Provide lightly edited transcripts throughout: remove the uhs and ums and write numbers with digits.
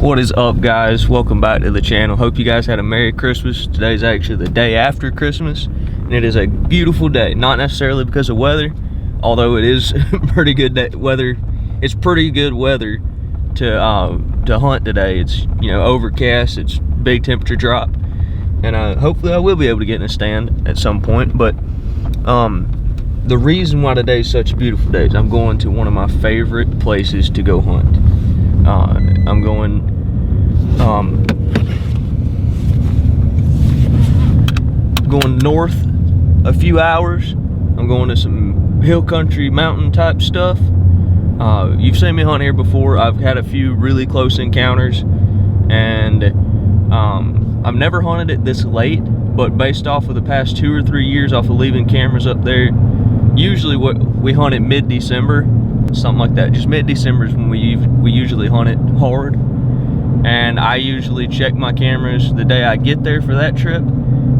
What is up, guys? Welcome back to the channel. Hope you guys had a Merry Christmas. Today's actually the day after Christmas, and it is a beautiful day. Not necessarily because of weather, although it is pretty good weather. It's pretty good weather to hunt today. It's, you know, overcast. It's big temperature drop, and hopefully I will be able to get in a stand at some point. But the reason why today is such a beautiful day is I'm going to one of my favorite places to go hunt. I'm going north a few hours. I'm going to some hill country mountain type stuff. You've seen me hunt here before. I've had a few really close encounters, and I've never hunted it this late, but based off of the past 2 or 3 years off of leaving cameras up there, usually we hunt it mid-December, something like that. Just mid-December is when we usually hunt it hard, and I usually check my cameras the day I get there for that trip,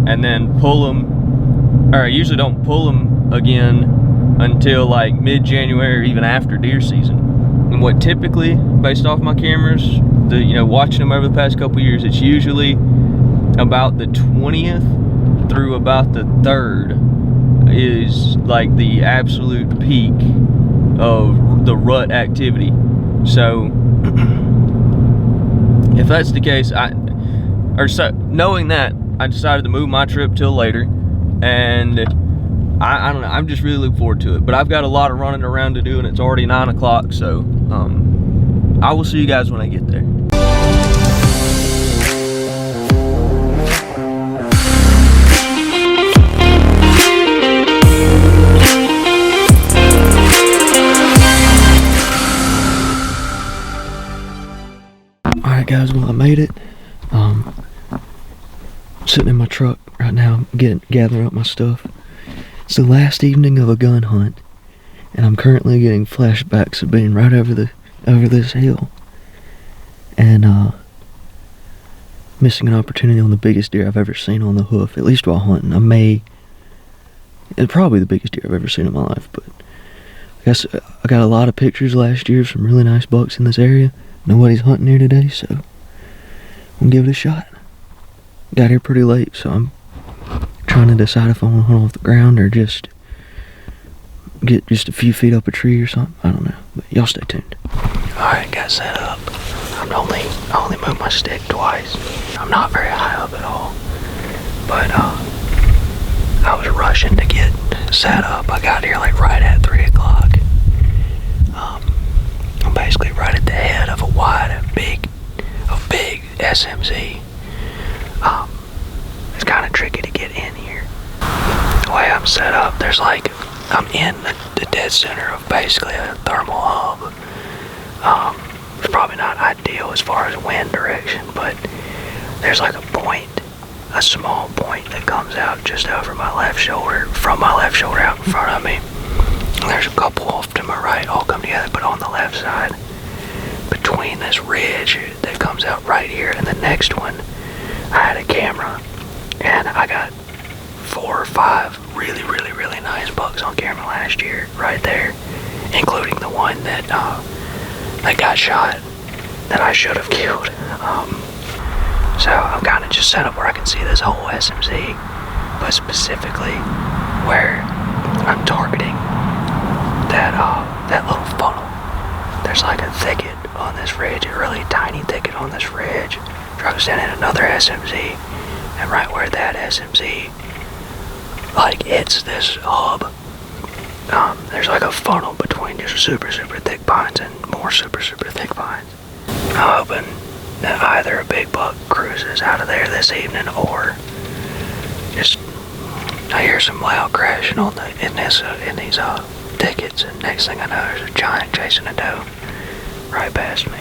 and then pull them, or I usually don't pull them again until like mid-January or even after deer season. And what typically, based off my cameras, watching them over the past couple years, it's usually about the 20th through about the 3rd is like the absolute peak of the rut activity. So if that's the case, knowing that, I decided to move my trip till later, and I don't know, I'm just really looking forward to it. But I've got a lot of running around to do, and it's already 9 o'clock, so I will see you guys when I get there. Alright guys, well I made it. Sitting in my truck right now, gathering up my stuff. It's the last evening of a gun hunt, and I'm currently getting flashbacks of being right over this hill, and missing an opportunity on the biggest deer I've ever seen on the hoof, at least while hunting. It's probably the biggest deer I've ever seen in my life, but I guess I got a lot of pictures last year of some really nice bucks in this area. Nobody's hunting here today, so I'm gonna give it a shot. Got here pretty late, so I'm trying to decide if I want to hunt off the ground or just get just a few feet up a tree or something. I don't know, but y'all stay tuned. Alright, got set up. I only moved my stick twice. I'm not very high up at all, but I was rushing to get set up. I got here like right at 3 o'clock. I'm basically right at the head of a big SMZ. It's kind of tricky to get in here. The way I'm set up, I'm in the dead center of basically a thermal hub. It's probably not ideal as far as wind direction, but there's like a small point that comes out just over my left shoulder, from my left shoulder out in front of me. And there's a couple off to my right, all come together, but on the left side, between this ridge that comes out right here and the next one, I had a camera, and I got 4 or 5 really nice bucks on camera last year right there, including the one that got shot that I should have killed. So I'm kind of just set up where I can see this whole SMZ, but specifically where I'm targeting that little funnel. There's like a thicket on this ridge, a really tiny thicket on this ridge. Goes in another SMZ, and right where that SMZ hits this hub, there's like a funnel between just super thick pines and more super thick pines. I'm hoping that either a big buck cruises out of there this evening, or just I hear some loud crashing in these thickets, and next thing I know, there's a giant chasing a doe right past me.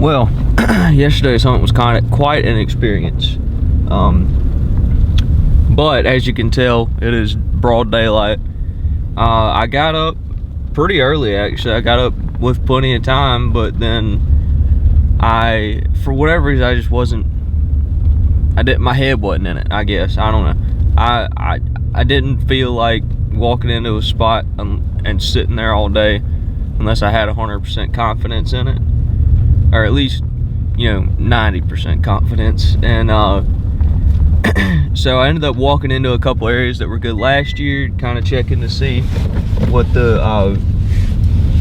Well, yesterday's hunt was quite an experience. But as you can tell, it is broad daylight. I got up pretty early, actually. I got up with plenty of time, but then for whatever reason, I just wasn't, my head wasn't in it, I guess. I don't know. I didn't feel like walking into a spot and sitting there all day unless I had 100% confidence in it, or at least, 90% confidence. And so I ended up walking into a couple areas that were good last year, kind of checking to see what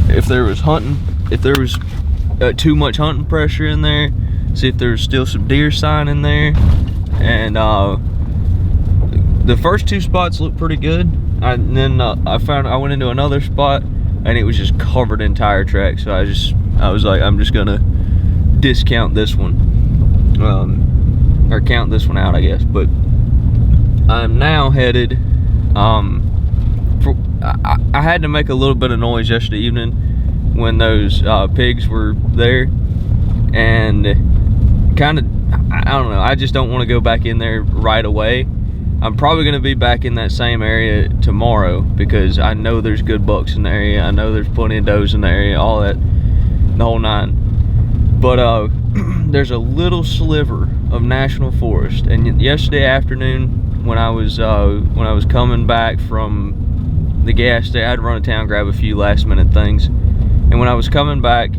if there was too much hunting pressure in there, see if there was still some deer sign in there. And the first two spots looked pretty good. And then I went into another spot and it was just covered in tire tracks. So I was like, I'm just gonna discount this one, or count this one out, I guess. But I'm now headed, I had to make a little bit of noise yesterday evening when those pigs were there, and kind of, I don't know, I just don't want to go back in there right away. I'm probably going to be back in that same area tomorrow because I know there's good bucks in the area. I know there's plenty of does in the area, all that, the whole nine. But there's a little sliver of national forest, and yesterday afternoon when I was coming back from the gas station, I had to run to town, grab a few last minute things, and when I was coming back,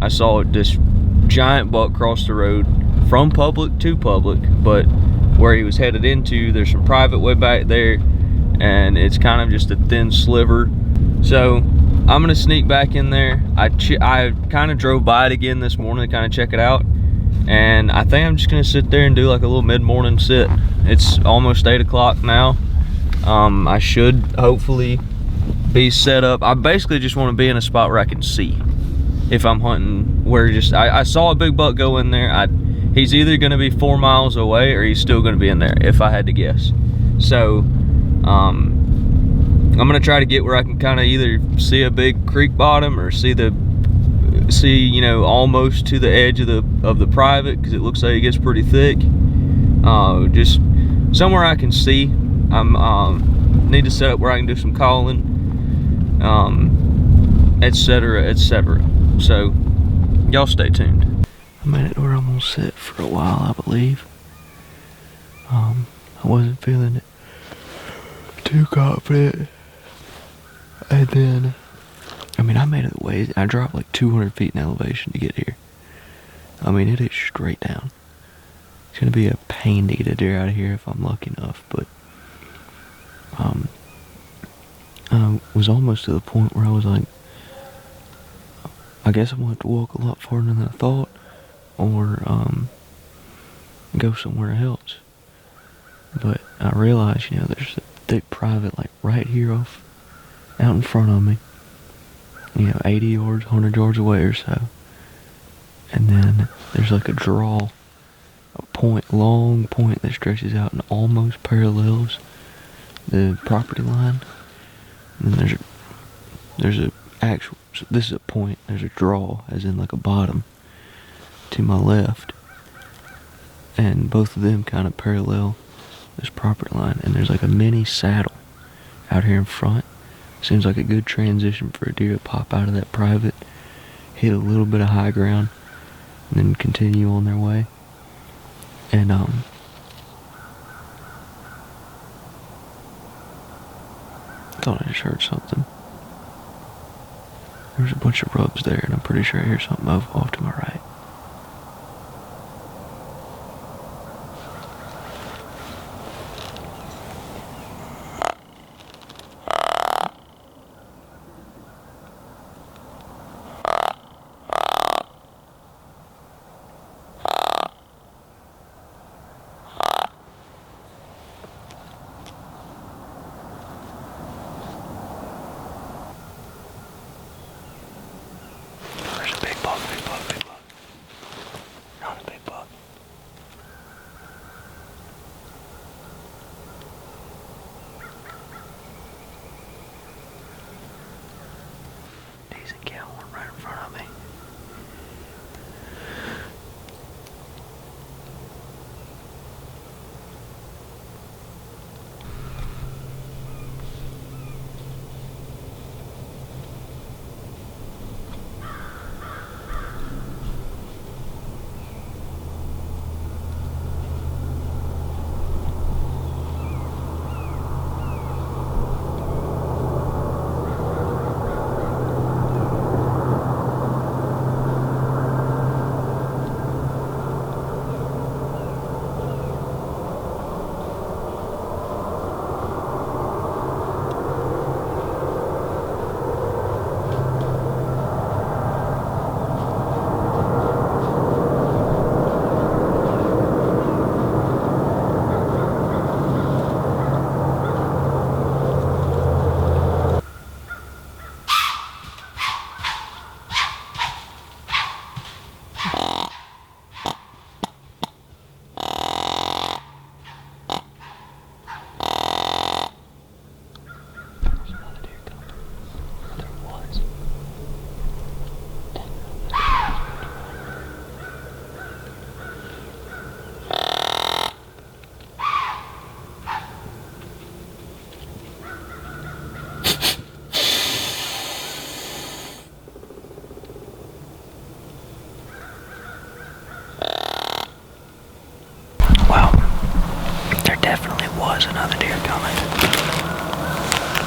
I saw this giant buck cross the road from public to public, but where he was headed into, there's some private way back there, and it's kind of just a thin sliver. So I'm gonna sneak back in there. I kind of drove by it again this morning to kind of check it out, and I think I'm just gonna sit there and do like a little mid-morning sit. It's almost 8 o'clock now. I should hopefully be set up. I basically just want to be in a spot where I can see if I'm hunting, where I saw a big buck go in there. He's either going to be 4 miles away or he's still going to be in there, if I had to guess. So I'm going to try to get where I can kind of either see a big creek bottom or see almost to the edge of the private, because it looks like it gets pretty thick. Just somewhere I can see. Need to set up where I can do some calling, etc, etc. So y'all stay tuned. I made it where I'm gonna sit for a while, I believe. I wasn't feeling it too confident, and then I made it way. I dropped like 200 feet in elevation to get here. It is straight down. It's gonna be a pain to get a deer out of here if I'm lucky enough, but I was almost to the point where I was like, I guess I'm gonna have to walk a lot farther than I thought, or go somewhere else. But I realized, there's a thick private like right here out in front of me, 80 yards, 100 yards away or so. And then there's like a draw, long point that stretches out and almost parallels the property line. And then there's a actual, so this is a point, there's a draw, as in like a bottom, to my left. And both of them kind of parallel this property line. And there's like a mini saddle out here in front. Seems like a good transition for a deer to pop out of that private, hit a little bit of high ground, and then continue on their way. And I thought I just heard something. There's a bunch of rubs there, and I'm pretty sure I hear something off to my right.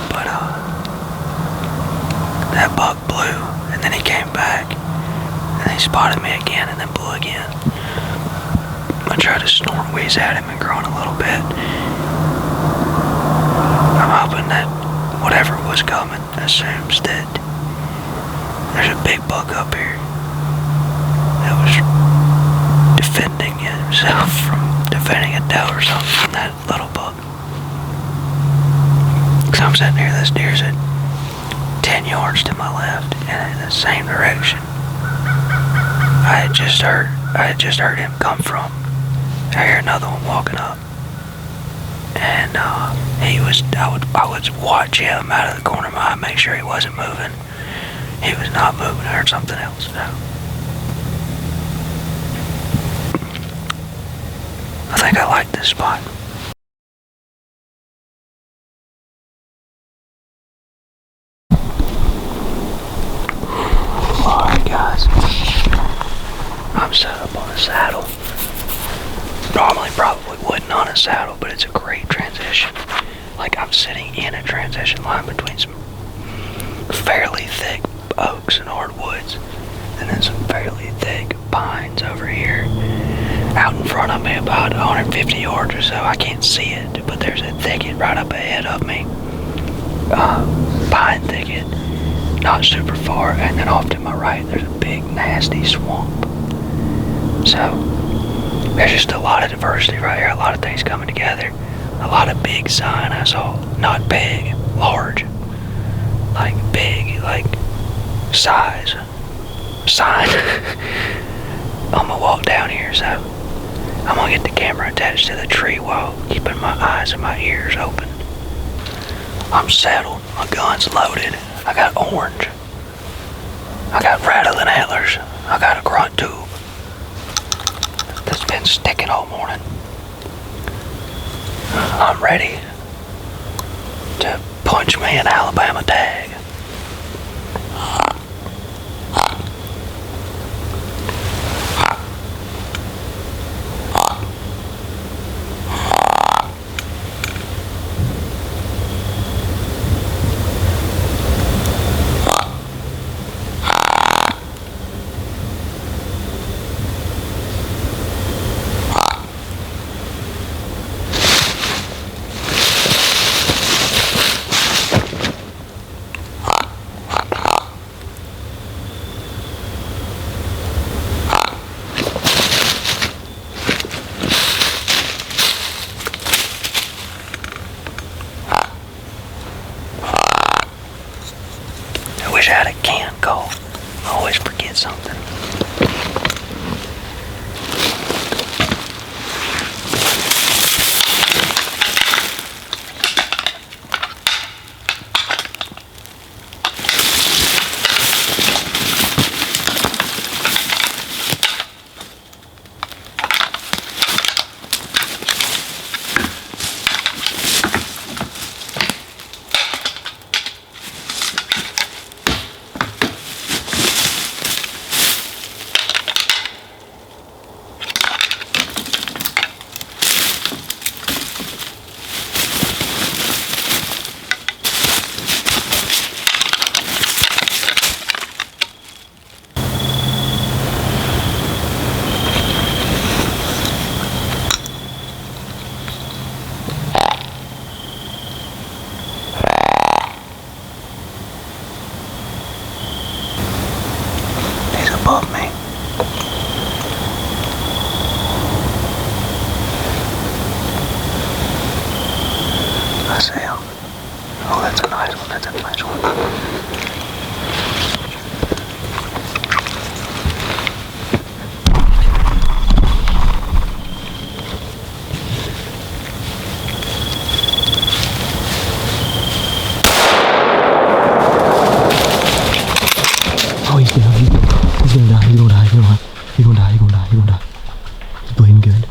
But that buck blew, and then he came back, and he spotted me again, and then blew again. I tried to snort wheeze at him and groan a little bit. I'm hoping that whatever was coming assumes that there's a big buck up here that was defending himself from defending a doe or something from that little buck. So I'm sitting here, this deer's at 10 yards to my left and in the same direction I had just heard him come from. I hear another one walking up, and I would watch him out of the corner of my eye, make sure he wasn't moving. He was not moving. I heard something else. So I think I like this spot. Alright guys, I'm set up on a saddle. Normally probably wouldn't on a saddle, but it's a great transition. Like I'm sitting in a transition line between some fairly thick oaks and hardwoods, and then some fairly thick pines over here. Out in front of me about 150 yards or so, I can't see it, but there's a thicket right up ahead of me. Pine thicket, not super far, and then off to my right there's a big nasty swamp. So there's just a lot of diversity right here, a lot of things coming together, a lot of big sign I saw. Not big, large, like big, like size sign. I'm gonna walk down here, so I'm gonna get the camera attached to the tree while keeping my eyes and my ears open. I'm saddled, my gun's loaded, I got orange, I got rattling antlers, I got a grunt tube that's been sticking all morning. I'm ready to punch me an Alabama tag. I wish I had a can call. I always forget something. Above me. I see him. Oh, that's a nice one. That's a nice one. Oh, he's down. He's gonna die. He's gonna die. He's gonna die. He's gonna die. He's gonna die. He's gonna die. He's bleeding good.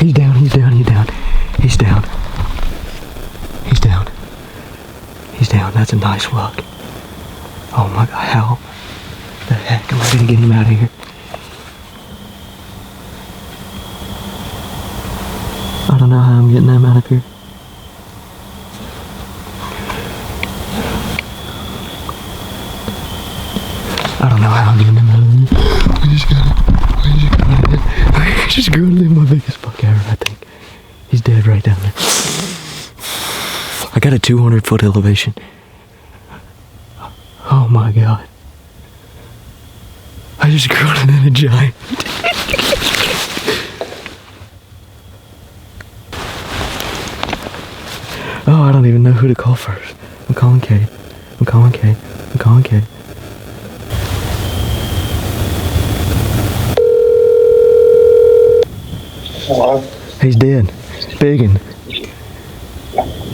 He's down. He's down. He's down. He's down. He's down. He's down. That's a nice look. Oh my God. How the heck am I I gotta get him out of here. I don't know how I'm getting them out of here. I don't know how I'm getting them out of here. I just gotta leave my biggest buck ever, I think. He's dead right down there. I got a 200-foot elevation. Oh my god. I just grunted in a giant. Oh, I don't even know who to call first. I'm calling Kate. I'm calling Kate. I'm calling Kate. Hello? He's dead. Biggin.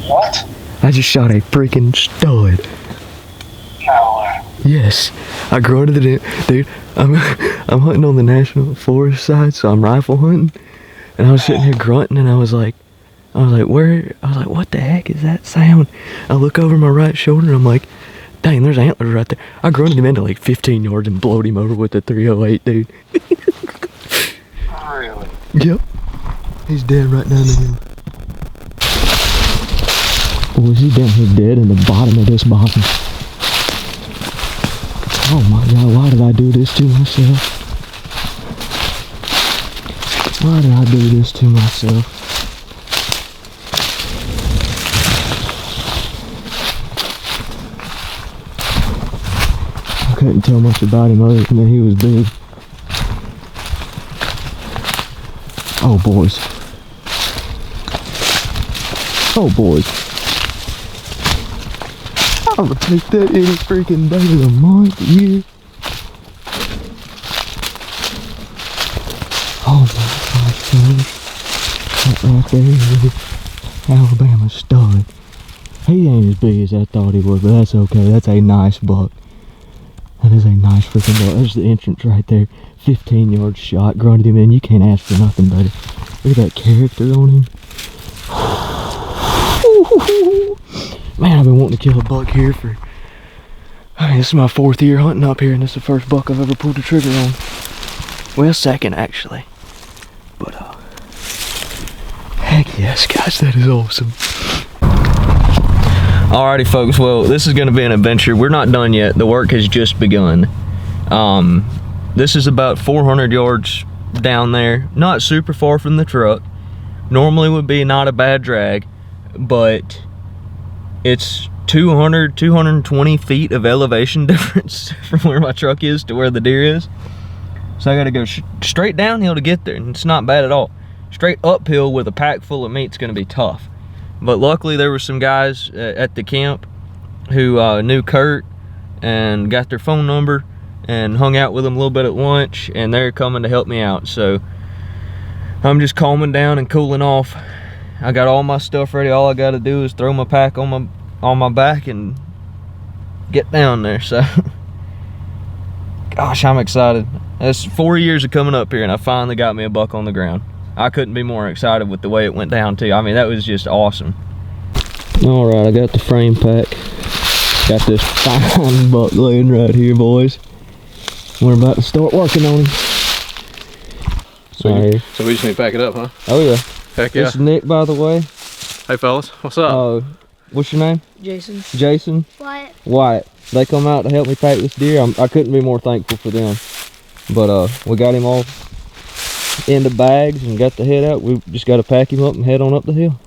What? I just shot a freaking stud. No way. Yes. I grunted it in. Dude, I'm hunting on the National Forest side, so I'm rifle hunting. And I was sitting here grunting and I was like, what the heck is that sound? I look over my right shoulder and I'm like, dang, there's antlers right there. I grunted him into like 15 yards and blowed him over with the 308, dude. Really? Yep. He's dead right down there. Oh, is he down here dead in the bottom of this bottom? Oh my god, why did I do this to myself? Why did I do this to myself? I couldn't tell much about him other than that he was big. Oh boys. Oh boys. I would take that any freaking day of the month, year. Oh my gosh, fellas. That right there is Alabama stud. He ain't as big as I thought he was, but that's okay. That's a nice buck. That is a nice freaking buck. There's the entrance right there. 15-yard shot. Grunted him in. You can't ask for nothing better. Look at that character on him. Man, I've been wanting to kill a buck here for... I mean, this is my 4th year hunting up here, and this is the first buck I've ever pulled the trigger on. Well, 2nd, actually. But, heck yes, guys, that is awesome. Alrighty, folks. Well, this is going to be an adventure. We're not done yet. The work has just begun. This is about 400 yards down there. Not super far from the truck. Normally would be not a bad drag, but it's 220 feet of elevation difference from where my truck is to where the deer is. So I got to go straight downhill to get there, and it's not bad at all. Straight uphill with a pack full of meat's going to be tough. But luckily there were some guys at the camp who knew Kurt and got their phone number and hung out with them a little bit at lunch, and they're coming to help me out. So I'm just calming down and cooling off. I got all my stuff ready. All I got to do is throw my pack on my back and get down there. So gosh, I'm excited. That's 4 years of coming up here, and I finally got me a buck on the ground. I couldn't be more excited with the way it went down too. I mean, that was just awesome. All right, I got the frame pack. Got this fine buck laying right here, boys. We're about to start working on him. So, so we just need to pack it up, huh? Oh yeah. Heck yeah. This is Nick, by the way. Hey fellas, what's up? What's your name? Jason. Jason. Wyatt. They come out to help me pack this deer. I couldn't be more thankful for them. But we got him all in the bags and got the head out. We just got to pack him up and head on up the hill.